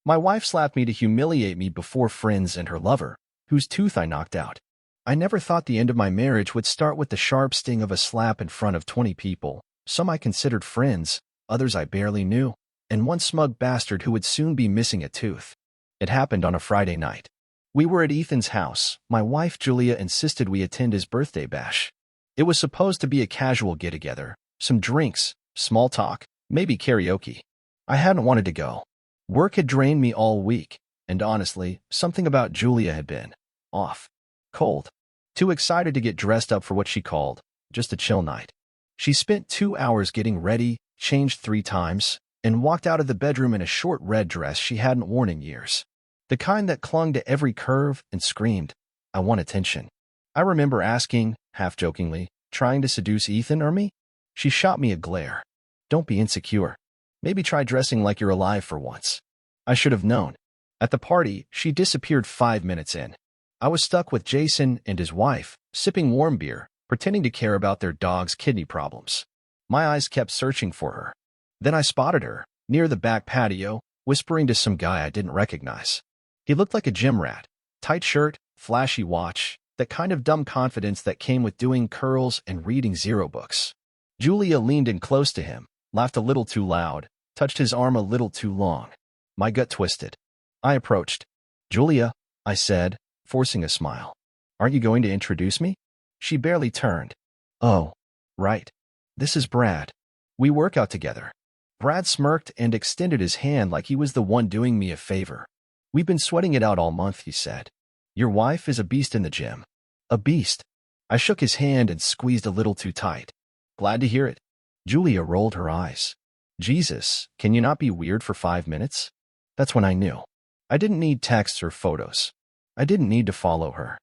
My wife slapped me to humiliate me before friends and her lover, whose tooth I knocked out. I never thought the end of my marriage would start with the sharp sting of a slap in front of 20 people, some I considered friends, others I barely knew, and one smug bastard who would soon be missing a tooth. It happened on a Friday night. We were at Ethan's house. My wife Julia insisted we attend his birthday bash. It was supposed to be a casual get-together, some drinks, small talk, maybe karaoke. I hadn't wanted to go. Work had drained me all week, and honestly, something about Julia had been off. Cold. Too excited to get dressed up for what she called just a chill night. She spent 2 hours getting ready, changed 3 times, and walked out of the bedroom in a short red dress she hadn't worn in years. The kind that clung to every curve and screamed, "I want attention." I remember asking, half-jokingly, trying to seduce Ethan or me? She shot me a glare. "Don't be insecure. Maybe try dressing like you're alive for once." I should have known. At the party, she disappeared 5 minutes in. I was stuck with Jason and his wife, sipping warm beer, pretending to care about their dog's kidney problems. My eyes kept searching for her. Then I spotted her, near the back patio, whispering to some guy I didn't recognize. He looked like a gym rat. Tight shirt, flashy watch, that kind of dumb confidence that came with doing curls and reading zero books. Julia leaned in close to him, laughed a little too loud, touched his arm a little too long. My gut twisted. I approached. "Julia," I said, forcing a smile. "Aren't you going to introduce me?" She barely turned. "Oh, right. This is Brad. We work out together." Brad smirked and extended his hand like he was the one doing me a favor. "We've been sweating it out all month," he said. "Your wife is a beast in the gym." "A beast?" I shook his hand and squeezed a little too tight. "Glad to hear it." Julia rolled her eyes. "Jesus, can you not be weird for 5 minutes?" That's when I knew. I didn't need texts or photos. I didn't need to follow her.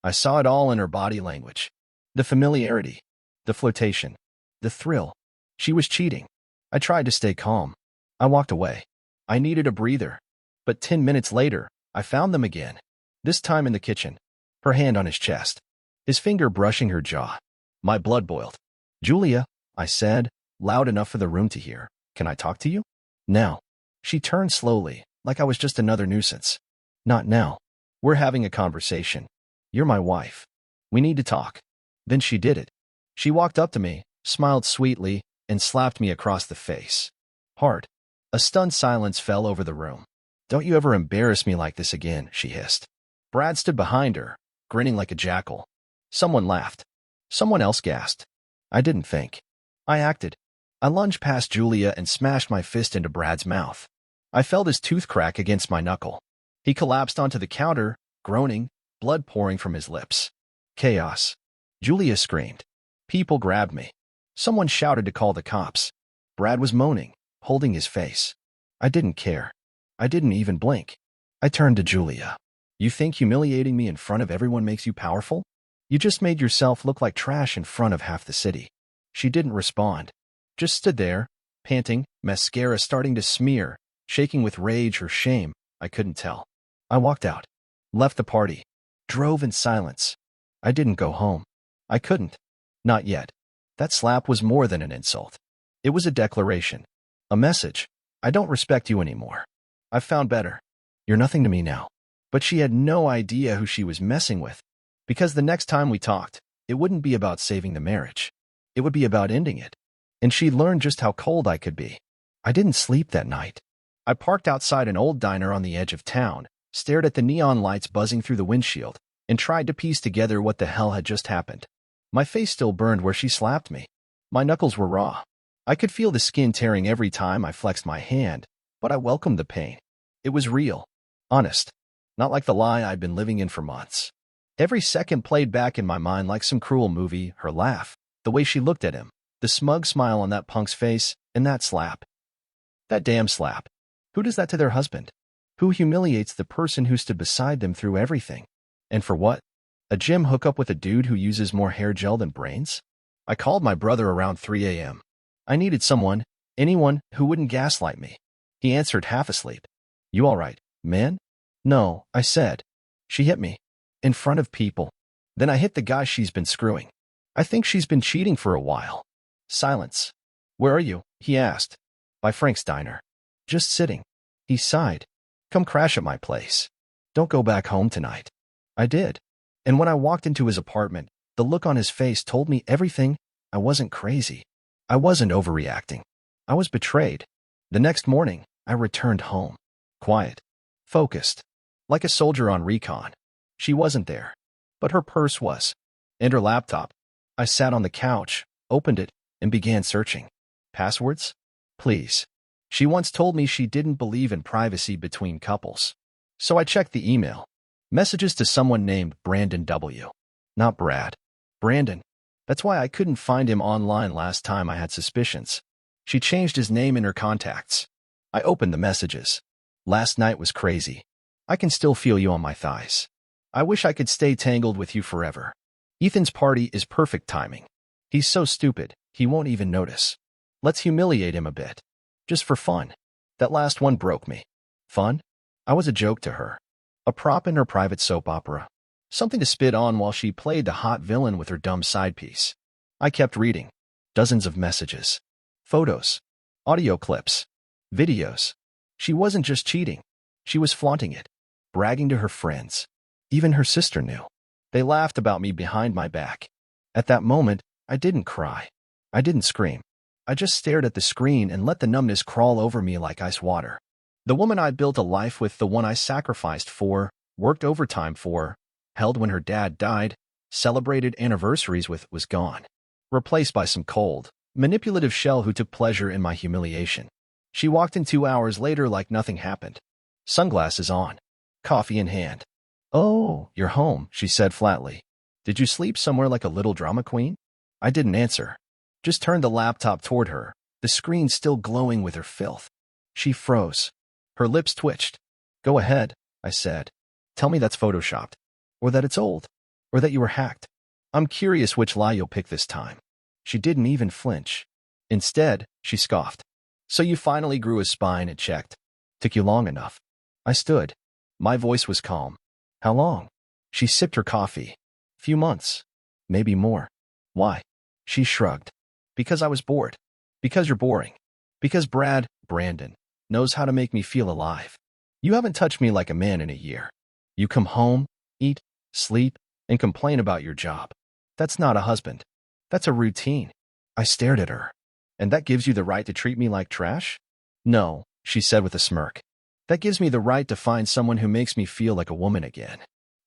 I saw it all in her body language. The familiarity, the flirtation, the thrill. She was cheating. I tried to stay calm. I walked away. I needed a breather. But 10 minutes later, I found them again. This time in the kitchen. Her hand on his chest. His finger brushing her jaw. My blood boiled. "Julia," I said, loud enough for the room to hear. "Can I talk to you?" "Now." She turned slowly, like I was just another nuisance. "Not now. We're having a conversation. You're my wife. We need to talk." Then she did it. She walked up to me, smiled sweetly, and slapped me across the face. Hard. A stunned silence fell over the room. "Don't you ever embarrass me like this again," she hissed. Brad stood behind her, grinning like a jackal. Someone laughed. Someone else gasped. I didn't think. I acted. I lunged past Julia and smashed my fist into Brad's mouth. I felt his tooth crack against my knuckle. He collapsed onto the counter, groaning, blood pouring from his lips. Chaos. Julia screamed. People grabbed me. Someone shouted to call the cops. Brad was moaning, holding his face. I didn't care. I didn't even blink. I turned to Julia. "You think humiliating me in front of everyone makes you powerful? You just made yourself look like trash in front of half the city." She didn't respond. Just stood there, panting, mascara starting to smear, shaking with rage or shame, I couldn't tell. I walked out. Left the party. Drove in silence. I didn't go home. I couldn't. Not yet. That slap was more than an insult. It was a declaration. A message. I don't respect you anymore. I've found better. You're nothing to me now. But she had no idea who she was messing with. Because the next time we talked, it wouldn't be about saving the marriage. It would be about ending it. And she'd learned just how cold I could be. I didn't sleep that night. I parked outside an old diner on the edge of town, stared at the neon lights buzzing through the windshield, and tried to piece together what the hell had just happened. My face still burned where she slapped me. My knuckles were raw. I could feel the skin tearing every time I flexed my hand, but I welcomed the pain. It was real. Honest. Not like the lie I'd been living in for months. Every second played back in my mind like some cruel movie, her laugh, the way she looked at him, the smug smile on that punk's face, and that slap. That damn slap. Who does that to their husband? Who humiliates the person who stood beside them through everything? And for what? A gym hookup with a dude who uses more hair gel than brains? I called my brother around 3 a.m. I needed someone, anyone, who wouldn't gaslight me. He answered half asleep. "You all right, man?" "No," I said. "She hit me. In front of people. Then I hit the guy she's been screwing. I think she's been cheating for a while." Silence. "Where are you?" he asked. "By Frank's diner." "Just sitting." He sighed. Come crash at my place. Don't go back home tonight. I did. And when I walked into his apartment, the look on his face told me everything. I wasn't crazy. I wasn't overreacting. I was betrayed. The next morning, I returned home. Quiet. Focused. Like a soldier on recon. She wasn't there. But her purse was. And her laptop. I sat on the couch, opened it, and began searching. Passwords? Please. She once told me she didn't believe in privacy between couples. So I checked the email. Messages to someone named Brandon W. Not Brad. Brandon. That's why I couldn't find him online last time I had suspicions. She changed his name in her contacts. I opened the messages. Last night was crazy. I can still feel you on my thighs. I wish I could stay tangled with you forever. Ethan's party is perfect timing. He's so stupid, he won't even notice. Let's humiliate him a bit. Just for fun. That last one broke me. Fun? I was a joke to her. A prop in her private soap opera. Something to spit on while she played the hot villain with her dumb side piece. I kept reading. Dozens of messages. Photos. Audio clips. Videos. She wasn't just cheating. She was flaunting it. Bragging to her friends. Even her sister knew. They laughed about me behind my back. At that moment, I didn't cry. I didn't scream. I just stared at the screen and let the numbness crawl over me like ice water. The woman I built a life with, the one I sacrificed for, worked overtime for, held when her dad died, celebrated anniversaries with, was gone. Replaced by some cold, manipulative shell who took pleasure in my humiliation. She walked in 2 hours later like nothing happened. Sunglasses on. Coffee in hand. "Oh, you're home," she said flatly. "Did you sleep somewhere like a little drama queen?" I didn't answer. Just turned the laptop toward her, the screen still glowing with her filth. She froze. Her lips twitched. "Go ahead," I said. "Tell me that's photoshopped. Or that it's old. Or that you were hacked. I'm curious which lie you'll pick this time." She didn't even flinch. Instead, she scoffed. "So you finally grew a spine and checked. Took you long enough." I stood. My voice was calm. "How long?" She sipped her coffee. "Few months. Maybe more." "Why?" She shrugged. "Because I was bored. Because you're boring. Because Brandon, knows how to make me feel alive. You haven't touched me like a man in a year. You come home, eat, sleep, and complain about your job. That's not a husband. That's a routine." I stared at her. "And that gives you the right to treat me like trash?" "No," she said with a smirk. "That gives me the right to find someone who makes me feel like a woman again."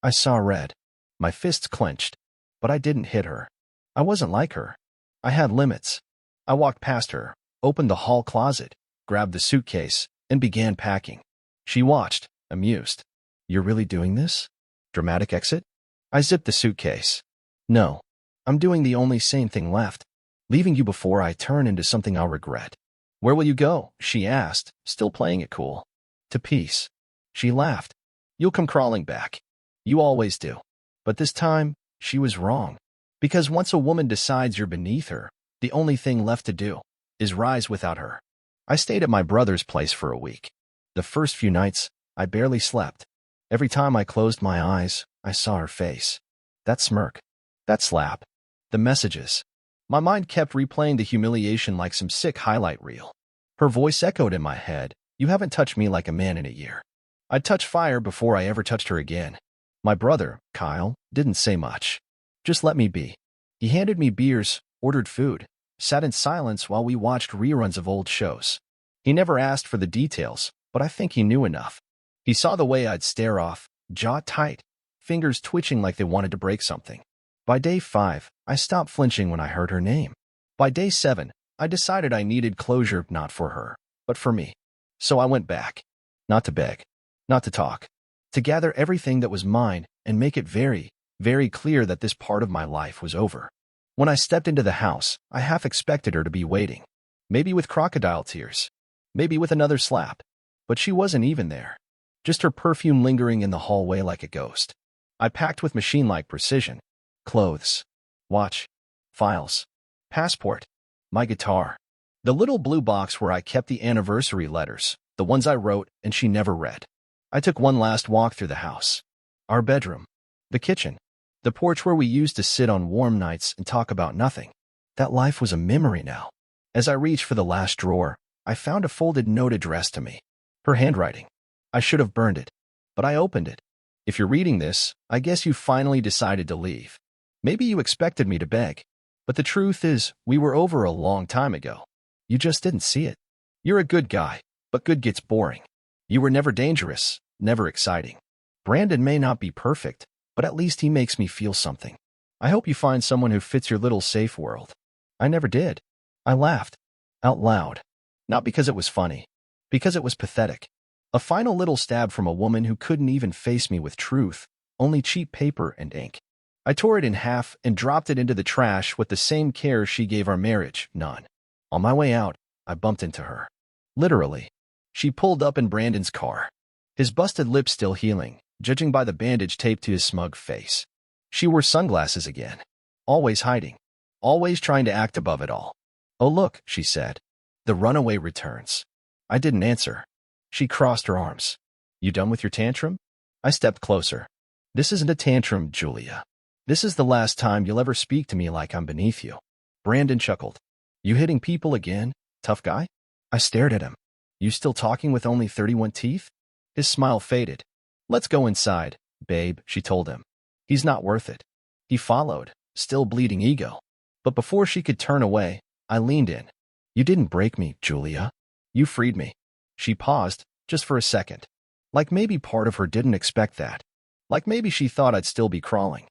I saw red. My fists clenched. But I didn't hit her. I wasn't like her. I had limits. I walked past her, opened the hall closet, grabbed the suitcase, and began packing. She watched, amused. "You're really doing this? Dramatic exit?" I zipped the suitcase. "No. I'm doing the only sane thing left. Leaving you before I turn into something I'll regret." "Where will you go?" she asked, still playing it cool. "To peace." She laughed. "You'll come crawling back. You always do." But this time, she was wrong. Because once a woman decides you're beneath her, the only thing left to do is rise without her. I stayed at my brother's place for a week. The first few nights, I barely slept. Every time I closed my eyes, I saw her face. That smirk. That slap. The messages. My mind kept replaying the humiliation like some sick highlight reel. Her voice echoed in my head. "You haven't touched me like a man in a year." I'd touch fire before I ever touched her again. My brother, Kyle, didn't say much. Just let me be. He handed me beers, ordered food, sat in silence while we watched reruns of old shows. He never asked for the details, but I think he knew enough. He saw the way I'd stare off, jaw tight, fingers twitching like they wanted to break something. By day 5, I stopped flinching when I heard her name. By day 7, I decided I needed closure, not for her, but for me. So I went back. Not to beg. Not to talk. To gather everything that was mine and make it very, very clear that this part of my life was over. When I stepped into the house, I half expected her to be waiting. Maybe with crocodile tears. Maybe with another slap. But she wasn't even there. Just her perfume lingering in the hallway like a ghost. I packed with machine-like precision. Clothes. Watch. Files. Passport. My guitar. The little blue box where I kept the anniversary letters, the ones I wrote and she never read. I took one last walk through the house. Our bedroom. The kitchen. The porch where we used to sit on warm nights and talk about nothing. That life was a memory now. As I reached for the last drawer, I found a folded note addressed to me. Her handwriting. I should have burned it. But I opened it. If you're reading this, I guess you finally decided to leave. Maybe you expected me to beg. But the truth is, we were over a long time ago. You just didn't see it. You're a good guy, but good gets boring. You were never dangerous, never exciting. Brandon may not be perfect, but at least he makes me feel something. I hope you find someone who fits your little safe world. I never did. I laughed. Out loud. Not because it was funny. Because it was pathetic. A final little stab from a woman who couldn't even face me with truth, only cheap paper and ink. I tore it in half and dropped it into the trash with the same care she gave our marriage, none. On my way out, I bumped into her. Literally. She pulled up in Brandon's car. His busted lips still healing, judging by the bandage taped to his smug face. She wore sunglasses again. Always hiding. Always trying to act above it all. "Oh look," she said. "The runaway returns." I didn't answer. She crossed her arms. "You done with your tantrum?" I stepped closer. "This isn't a tantrum, Julia. This is the last time you'll ever speak to me like I'm beneath you." Brandon chuckled. "You hitting people again, tough guy?" I stared at him. "You still talking with only 31 teeth?" His smile faded. "Let's go inside, babe," she told him. "He's not worth it." He followed, still bleeding ego. But before she could turn away, I leaned in. "You didn't break me, Julia. You freed me." She paused, just for a second. Like maybe part of her didn't expect that. Like maybe she thought I'd still be crying.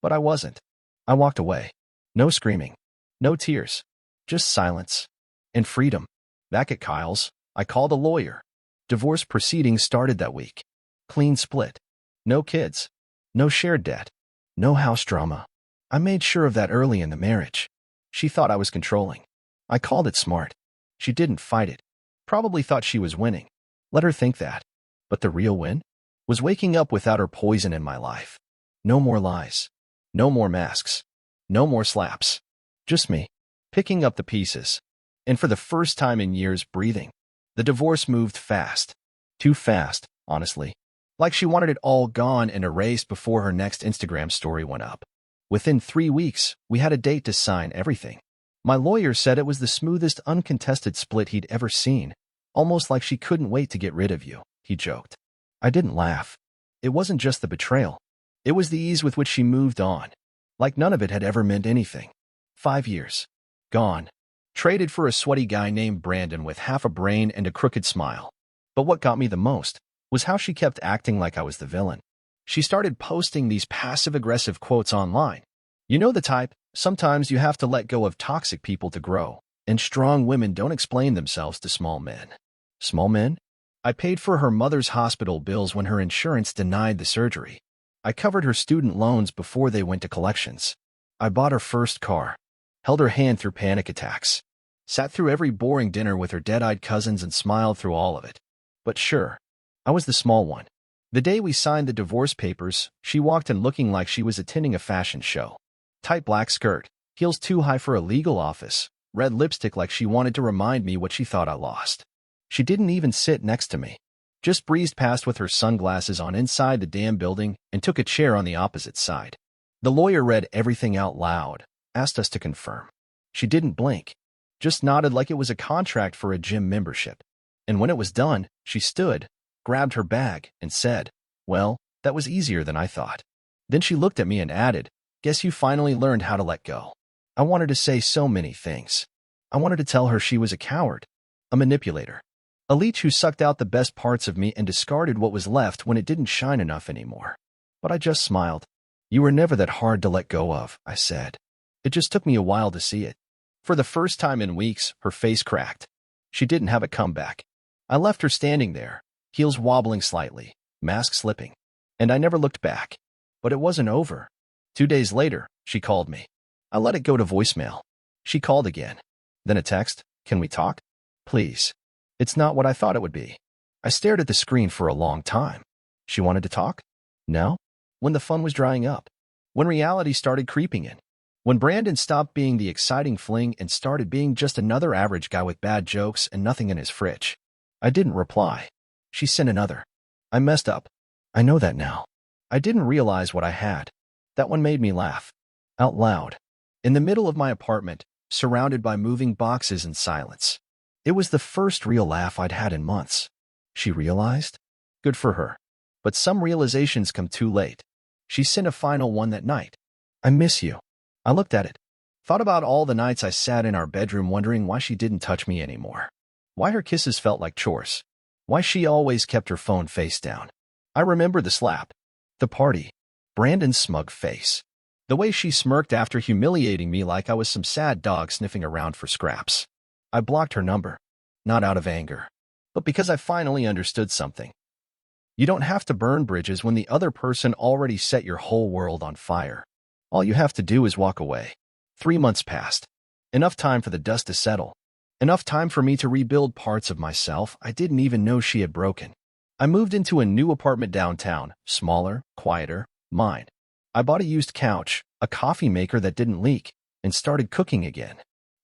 But I wasn't. I walked away. No screaming. No tears. Just silence. And freedom. Back at Kyle's, I called a lawyer. Divorce proceedings started that week. Clean split. No kids. No shared debt. No house drama. I made sure of that early in the marriage. She thought I was controlling. I called it smart. She didn't fight it. Probably thought she was winning. Let her think that. But the real win? Was waking up without her poison in my life. No more lies. No more masks. No more slaps. Just me. Picking up the pieces. And for the first time in years, breathing. The divorce moved fast. Too fast, honestly. Like she wanted it all gone and erased before her next Instagram story went up. Within 3 weeks, we had a date to sign everything. My lawyer said it was the smoothest uncontested split he'd ever seen. Almost like she couldn't wait to get rid of you, he joked. I didn't laugh. It wasn't just the betrayal. It was the ease with which she moved on. Like none of it had ever meant anything. 5 years. Gone. Traded for a sweaty guy named Brandon with half a brain and a crooked smile. But what got me the most was how she kept acting like I was the villain. She started posting these passive-aggressive quotes online. You know the type, sometimes you have to let go of toxic people to grow, and strong women don't explain themselves to small men. Small men? I paid for her mother's hospital bills when her insurance denied the surgery. I covered her student loans before they went to collections. I bought her first car. Held her hand through panic attacks. Sat through every boring dinner with her dead-eyed cousins and smiled through all of it. But sure, I was the small one. The day we signed the divorce papers, she walked in looking like she was attending a fashion show. Tight black skirt, heels too high for a legal office, red lipstick like she wanted to remind me what she thought I lost. She didn't even sit next to me. Just breezed past with her sunglasses on inside the damn building and took a chair on the opposite side. The lawyer read everything out loud, asked us to confirm. She didn't blink, just nodded like it was a contract for a gym membership. And when it was done, she stood, grabbed her bag, and said, "Well, that was easier than I thought." Then she looked at me and added, "Guess you finally learned how to let go." I wanted to say so many things. I wanted to tell her she was a coward, a manipulator, a leech who sucked out the best parts of me and discarded what was left when it didn't shine enough anymore. But I just smiled. "You were never that hard to let go of," I said. It just took me a while to see it. For the first time in weeks, her face cracked. She didn't have a comeback. I left her standing there, heels wobbling slightly, mask slipping. And I never looked back. But it wasn't over. 2 days later, she called me. I let it go to voicemail. She called again. Then a text, "Can we talk? Please." It's not what I thought it would be. I stared at the screen for a long time. She wanted to talk? No? When the fun was drying up. When reality started creeping in. When Brandon stopped being the exciting fling and started being just another average guy with bad jokes and nothing in his fridge. I didn't reply. She sent another. I messed up. I know that now. I didn't realize what I had. That one made me laugh. Out loud. In the middle of my apartment, surrounded by moving boxes and silence. It was the first real laugh I'd had in months. She realized? Good for her. But some realizations come too late. She sent a final one that night. I miss you. I looked at it. Thought about all the nights I sat in our bedroom wondering why she didn't touch me anymore. Why her kisses felt like chores. Why she always kept her phone face down. I remember the slap. The party. Brandon's smug face. The way she smirked after humiliating me like I was some sad dog sniffing around for scraps. I blocked her number. Not out of anger, but because I finally understood something. You don't have to burn bridges when the other person already set your whole world on fire. All you have to do is walk away. 3 months passed. Enough time for the dust to settle. Enough time for me to rebuild parts of myself I didn't even know she had broken. I moved into a new apartment downtown, smaller, quieter, mine. I bought a used couch, a coffee maker that didn't leak, and started cooking again.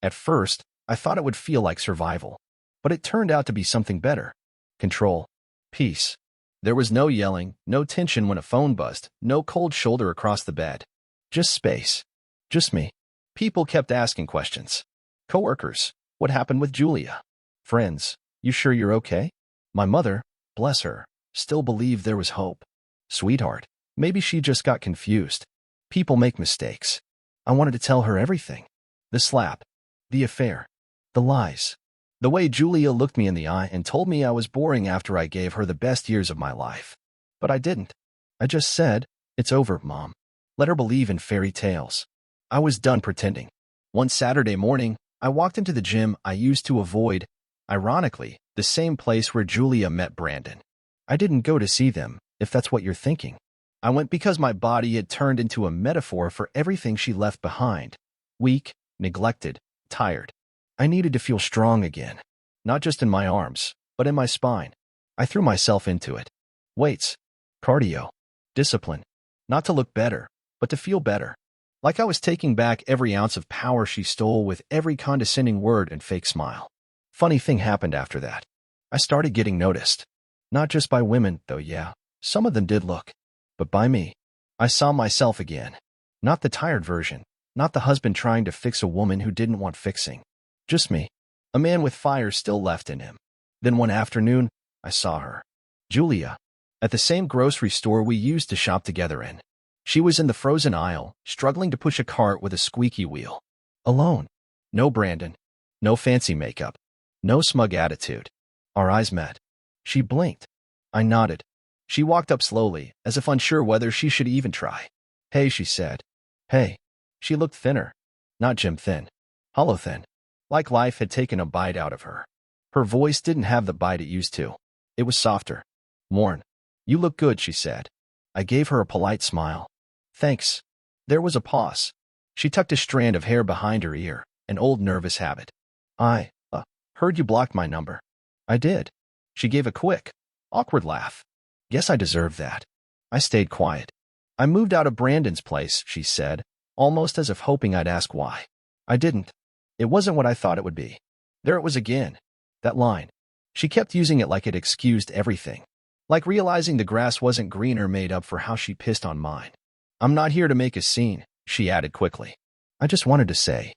At first, I thought it would feel like survival. But it turned out to be something better. Control. Peace. There was no yelling, no tension when a phone buzzed, no cold shoulder across the bed. Just space. Just me. People kept asking questions. Coworkers, what happened with Julia? Friends, you sure you're okay? My mother, bless her, still believed there was hope. Sweetheart, maybe she just got confused. People make mistakes. I wanted to tell her everything. The slap. The affair. The lies. The way Julia looked me in the eye and told me I was boring after I gave her the best years of my life. But I didn't. I just said, it's over, Mom. Let her believe in fairy tales. I was done pretending. One Saturday morning, I walked into the gym I used to avoid, ironically, the same place where Julia met Brandon. I didn't go to see them, if that's what you're thinking. I went because my body had turned into a metaphor for everything she left behind. Weak, neglected, tired. I needed to feel strong again. Not just in my arms, but in my spine. I threw myself into it. Weights. Cardio. Discipline. Not to look better, but to feel better. Like I was taking back every ounce of power she stole with every condescending word and fake smile. Funny thing happened after that. I started getting noticed. Not just by women, though yeah, some of them did look. But by me. I saw myself again. Not the tired version. Not the husband trying to fix a woman who didn't want fixing. Just me. A man with fire still left in him. Then one afternoon, I saw her. Julia. At the same grocery store we used to shop together in. She was in the frozen aisle, struggling to push a cart with a squeaky wheel. Alone. No Brandon. No fancy makeup. No smug attitude. Our eyes met. She blinked. I nodded. She walked up slowly, as if unsure whether she should even try. Hey, she said. Hey. She looked thinner. Not gym thin. Hollow thin. Like life had taken a bite out of her. Her voice didn't have the bite it used to. It was softer. Worn. You look good, she said. I gave her a polite smile. Thanks. There was a pause. She tucked a strand of hair behind her ear, an old nervous habit. I heard you blocked my number. I did. She gave a quick, awkward laugh. Guess I deserved that. I stayed quiet. I moved out of Brandon's place, she said, almost as if hoping I'd ask why. I didn't. It wasn't what I thought it would be. There it was again. That line. She kept using it like it excused everything. Like realizing the grass wasn't greener made up for how she pissed on mine. I'm not here to make a scene, she added quickly. I just wanted to say,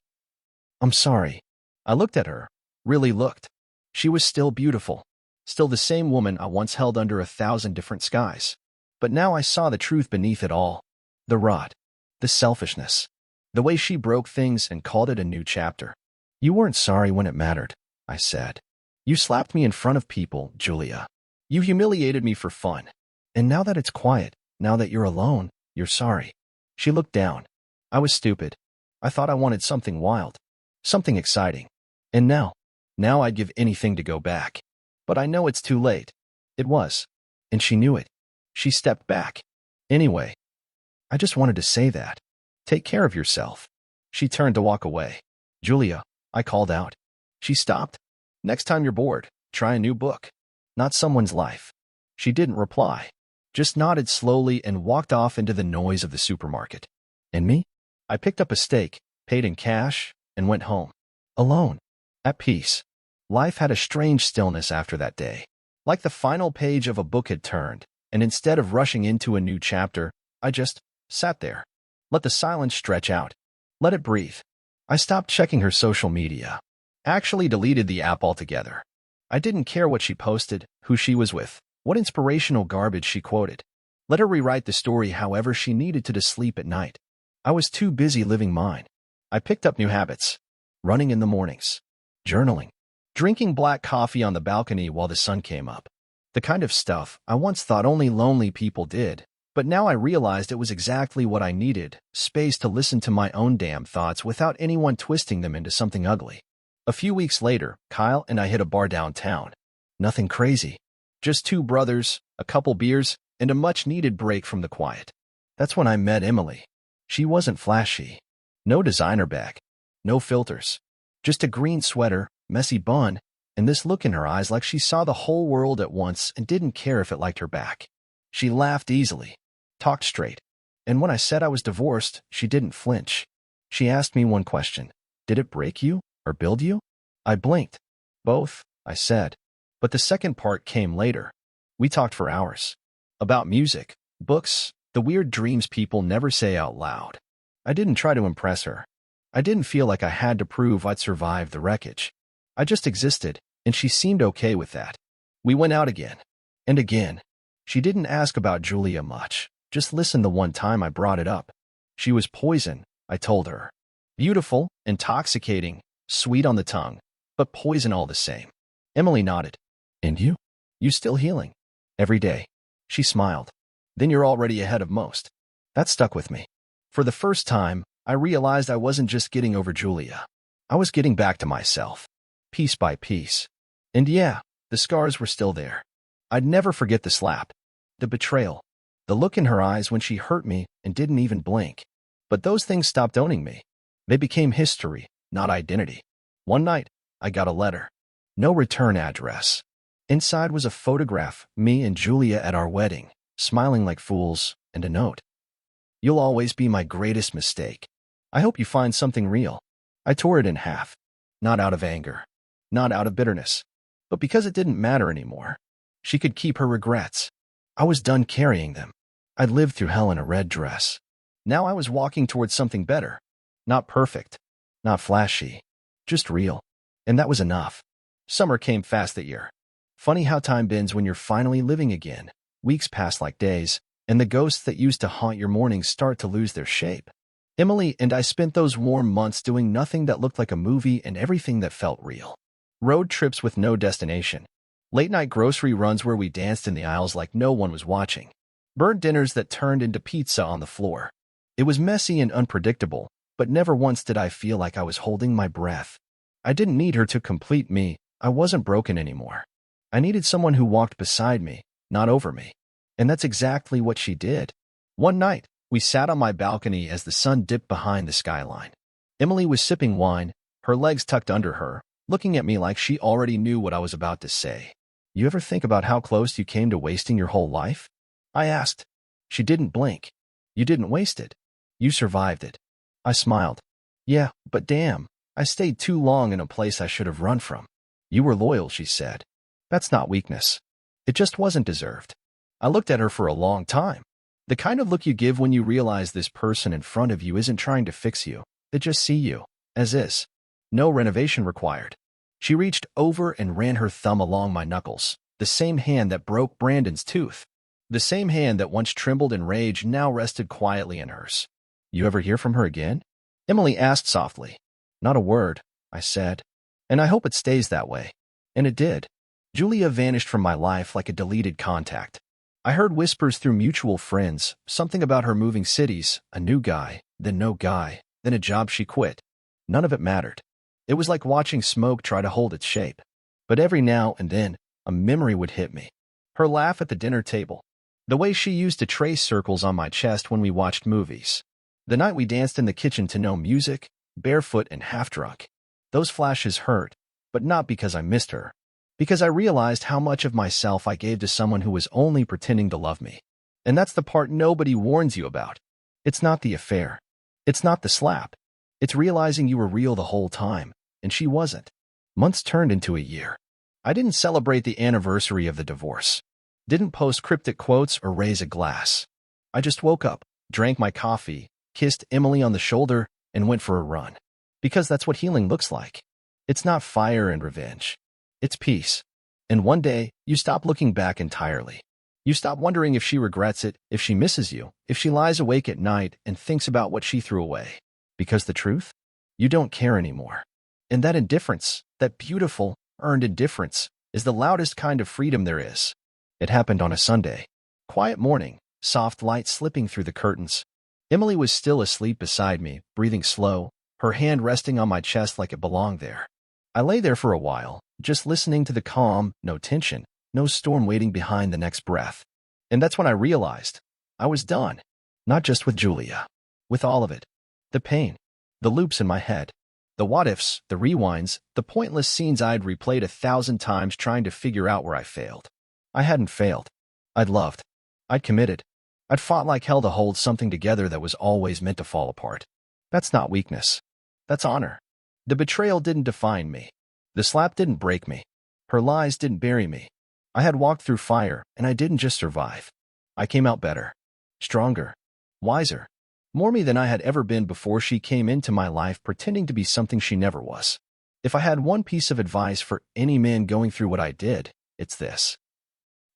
I'm sorry. I looked at her. Really looked. She was still beautiful. Still the same woman I once held under 1,000 different skies. But now I saw the truth beneath it all. The rot. The selfishness. The way she broke things and called it a new chapter. You weren't sorry when it mattered, I said. You slapped me in front of people, Julia. You humiliated me for fun. And now that it's quiet, now that you're alone, you're sorry. She looked down. I was stupid. I thought I wanted something wild. Something exciting. And now I'd give anything to go back. But I know it's too late. It was. And she knew it. She stepped back. Anyway, I just wanted to say that. Take care of yourself. She turned to walk away. Julia, I called out. She stopped. Next time you're bored, try a new book. Not someone's life. She didn't reply. Just nodded slowly and walked off into the noise of the supermarket. And me? I picked up a steak, paid in cash, and went home. Alone. At peace. Life had a strange stillness after that day. Like the final page of a book had turned, and instead of rushing into a new chapter, I just sat there. Let the silence stretch out. Let it breathe. I stopped checking her social media. Actually deleted the app altogether. I didn't care what she posted, who she was with, what inspirational garbage she quoted. Let her rewrite the story however she needed to sleep at night. I was too busy living mine. I picked up new habits. Running in the mornings. Journaling. Drinking black coffee on the balcony while the sun came up. The kind of stuff I once thought only lonely people did, but now I realized it was exactly what I needed, space to listen to my own damn thoughts without anyone twisting them into something ugly. A few weeks later, Kyle and I hit a bar downtown. Nothing crazy. Just two brothers, a couple beers, and a much-needed break from the quiet. That's when I met Emily. She wasn't flashy. No designer bag. No filters. Just a green sweater, messy bun, and this look in her eyes like she saw the whole world at once and didn't care if it liked her back. She laughed easily, talked straight, and when I said I was divorced, she didn't flinch. She asked me one question. Did it break you or build you? I blinked. Both, I said. But the second part came later. We talked for hours. About music, books, the weird dreams people never say out loud. I didn't try to impress her. I didn't feel like I had to prove I'd survived the wreckage. I just existed, and she seemed okay with that. We went out again. And again. She didn't ask about Julia much, just listened the one time I brought it up. She was poison, I told her. Beautiful, intoxicating, sweet on the tongue, but poison all the same. Emily nodded. And you? You still healing? Every day. She smiled. Then you're already ahead of most. That stuck with me. For the first time, I realized I wasn't just getting over Julia. I was getting back to myself. Piece by piece. And yeah, the scars were still there. I'd never forget the slap, the betrayal, the look in her eyes when she hurt me and didn't even blink. But those things stopped owning me. They became history, not identity. One night, I got a letter. No return address. Inside was a photograph, me and Julia at our wedding, smiling like fools, and a note. You'll always be my greatest mistake. I hope you find something real. I tore it in half. Not out of anger. Not out of bitterness. But because it didn't matter anymore. She could keep her regrets. I was done carrying them. I'd lived through hell in a red dress. Now I was walking towards something better. Not perfect. Not flashy. Just real. And that was enough. Summer came fast that year. Funny how time bends when you're finally living again. Weeks pass like days, and the ghosts that used to haunt your mornings start to lose their shape. Emily and I spent those warm months doing nothing that looked like a movie and everything that felt real. Road trips with no destination. Late-night grocery runs where we danced in the aisles like no one was watching. Bird dinners that turned into pizza on the floor. It was messy and unpredictable, but never once did I feel like I was holding my breath. I didn't need her to complete me. I wasn't broken anymore. I needed someone who walked beside me, not over me. And that's exactly what she did. One night, we sat on my balcony as the sun dipped behind the skyline. Emily was sipping wine, her legs tucked under her, looking at me like she already knew what I was about to say. You ever think about how close you came to wasting your whole life? I asked. She didn't blink. You didn't waste it. You survived it. I smiled. Yeah, but damn, I stayed too long in a place I should have run from. You were loyal, she said. That's not weakness. It just wasn't deserved. I looked at her for a long time. The kind of look you give when you realize this person in front of you isn't trying to fix you. They just see you, as is. No renovation required. She reached over and ran her thumb along my knuckles, the same hand that broke Brandon's tooth. The same hand that once trembled in rage now rested quietly in hers. You ever hear from her again? Emily asked softly. Not a word, I said. And I hope it stays that way. And it did. Julia vanished from my life like a deleted contact. I heard whispers through mutual friends, something about her moving cities, a new guy, then no guy, then a job she quit. None of it mattered. It was like watching smoke try to hold its shape. But every now and then, a memory would hit me. Her laugh at the dinner table. The way she used to trace circles on my chest when we watched movies. The night we danced in the kitchen to no music, barefoot and half-drunk. Those flashes hurt, but not because I missed her. Because I realized how much of myself I gave to someone who was only pretending to love me. And that's the part nobody warns you about. It's not the affair. It's not the slap. It's realizing you were real the whole time, and she wasn't. Months turned into a year. I didn't celebrate the anniversary of the divorce. Didn't post cryptic quotes or raise a glass. I just woke up, drank my coffee, kissed Emily on the shoulder, and went for a run. Because that's what healing looks like. It's not fire and revenge. It's peace. And one day, you stop looking back entirely. You stop wondering if she regrets it, if she misses you, if she lies awake at night and thinks about what she threw away. Because the truth? You don't care anymore. And that indifference, that beautiful, earned indifference, is the loudest kind of freedom there is. It happened on a Sunday. Quiet morning, soft light slipping through the curtains. Emily was still asleep beside me, breathing slow, her hand resting on my chest like it belonged there. I lay there for a while, just listening to the calm, no tension, no storm waiting behind the next breath. And that's when I realized I was done. Not just with Julia. With all of it. The pain. The loops in my head. The what-ifs, the rewinds, the pointless scenes I'd replayed 1,000 times trying to figure out where I failed. I hadn't failed. I'd loved. I'd committed. I'd fought like hell to hold something together that was always meant to fall apart. That's not weakness. That's honor. The betrayal didn't define me. The slap didn't break me. Her lies didn't bury me. I had walked through fire, and I didn't just survive. I came out better. Stronger. Wiser. More me than I had ever been before she came into my life pretending to be something she never was. If I had one piece of advice for any man going through what I did, it's this.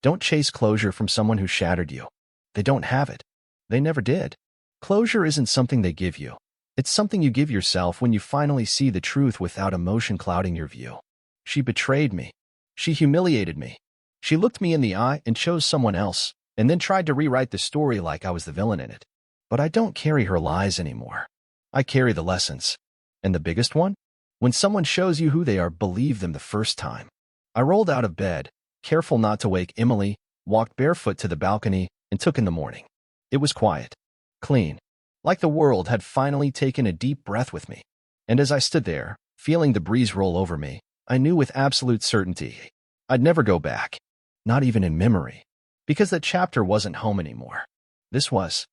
Don't chase closure from someone who shattered you. They don't have it. They never did. Closure isn't something they give you. It's something you give yourself when you finally see the truth without emotion clouding your view. She betrayed me. She humiliated me. She looked me in the eye and chose someone else, and then tried to rewrite the story like I was the villain in it. But I don't carry her lies anymore. I carry the lessons. And the biggest one? When someone shows you who they are, believe them the first time. I rolled out of bed, careful not to wake Emily, walked barefoot to the balcony, and took in the morning. It was quiet. Clean. Like the world had finally taken a deep breath with me. And as I stood there, feeling the breeze roll over me, I knew with absolute certainty I'd never go back. Not even in memory. Because that chapter wasn't home anymore. This was.